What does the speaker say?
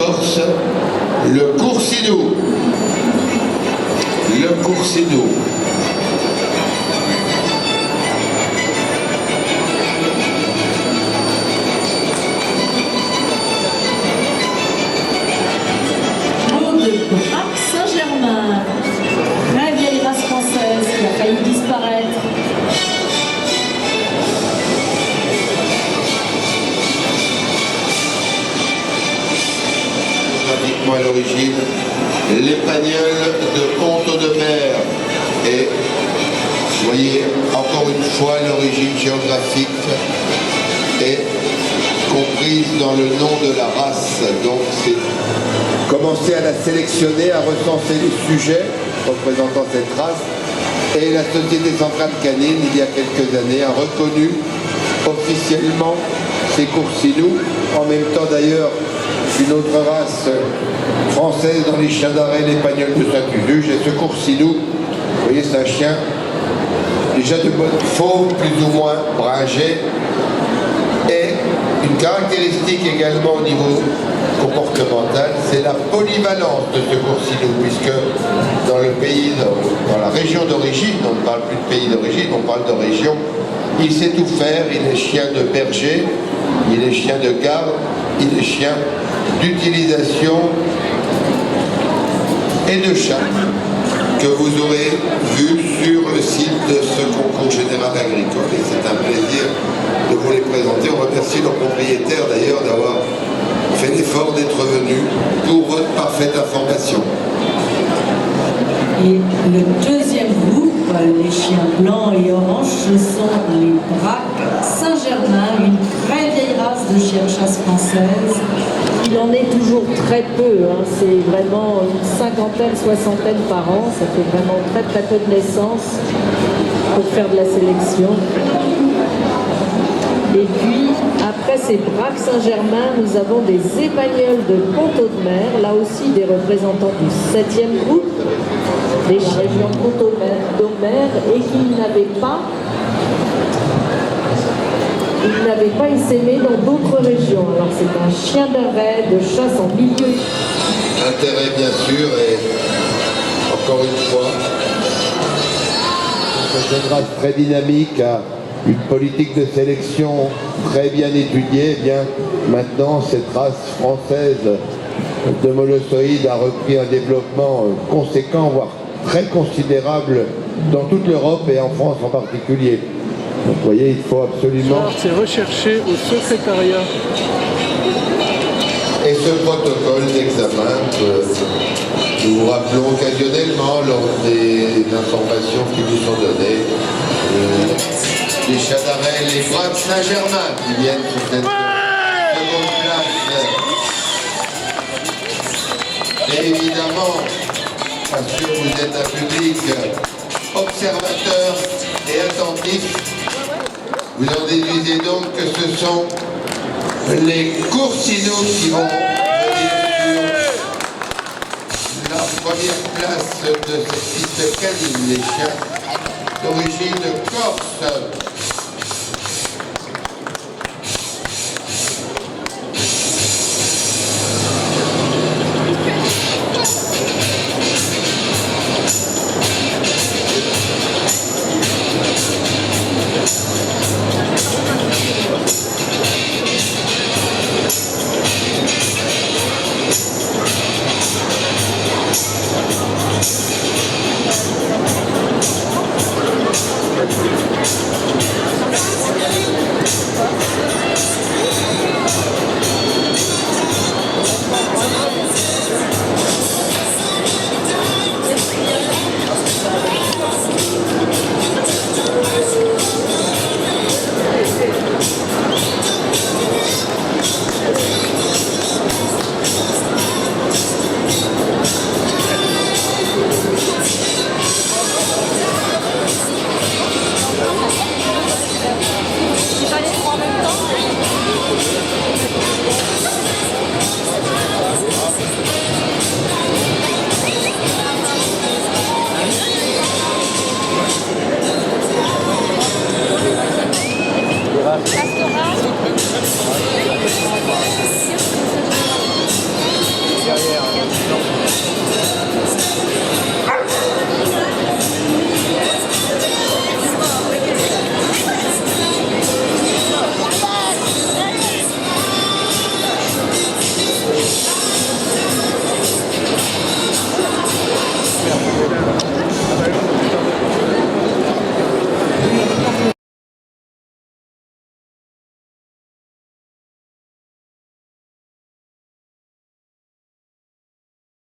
Corse, le Coursinou. Le Coursinou. Braque Saint-Germain, très vieille race française qui a failli disparaître. Pratiquement à l'origine, l'Épagnol de Pont-Audemer. Et vous voyez encore une fois l'origine géographique est comprise dans le nom de la race. Donc c'est commencer à la sélectionner, à recenser les sujets représentant cette race. Et la Société Centrale Canine, il y a quelques années, a reconnu officiellement ces Coursinous, en même temps d'ailleurs une autre race française dans les chiens d'arrêt, l'Épagnol de Saint-Usuge. Et ce Coursinou, vous voyez, c'est un chien déjà de bonne fauve, plus ou moins bringé. Et une caractéristique également au niveau comportemental, c'est la polyvalence de ce Coursinou, puisque dans le pays, dans la région d'origine, on ne parle plus de pays d'origine, on parle de région, il sait tout faire. Il est chien de berger, il est chien de garde, il est chien d'utilisation et de chat, que vous aurez vu sur le site de ce concours général agricole. Et c'est un plaisir de vous les présenter. On remercie leurs propriétaires d'ailleurs d'avoir fait l'effort d'être venus pour votre parfaite information. Et le deuxième groupe, les chiens blancs et oranges, ce sont les Braque Saint-Germain, une très vieille race de chiens de chasse française. Il en est toujours très peu, hein. C'est vraiment une cinquantaine, soixantaine par an, ça fait vraiment très très peu de naissances pour faire de la sélection. Et puis, après ces Braque Saint-Germain, nous avons des Épagnols de Pont-Audemer, là aussi des représentants du 7e groupe, de la région Pont-Audemer, et qui n'avaient pas essaimé dans d'autres régions. Alors c'est un chien d'arrêt, de chasse en milieu. Intérêt bien sûr, et encore une fois, cette race très dynamique a une politique de sélection très bien étudiée. Eh bien, maintenant, cette race française de molossoïdes a repris un développement conséquent, voire très considérable dans toute l'Europe et en France en particulier. Donc vous voyez, il faut absolument... C'est recherché au secrétariat. Et ce protocole d'examen que nous vous rappelons occasionnellement lors des informations qui nous sont données. Les chiens d'arrêt, les Braque Saint-Germain qui viennent sur cette seconde place. Et évidemment, parce que vous êtes un public observateur et attentif, vous en déduisez donc que ce sont les Coursinous qui vont venir sur la première place de cette piste canine, les chiens d'origine corse. Il fallait en même temps. Oui.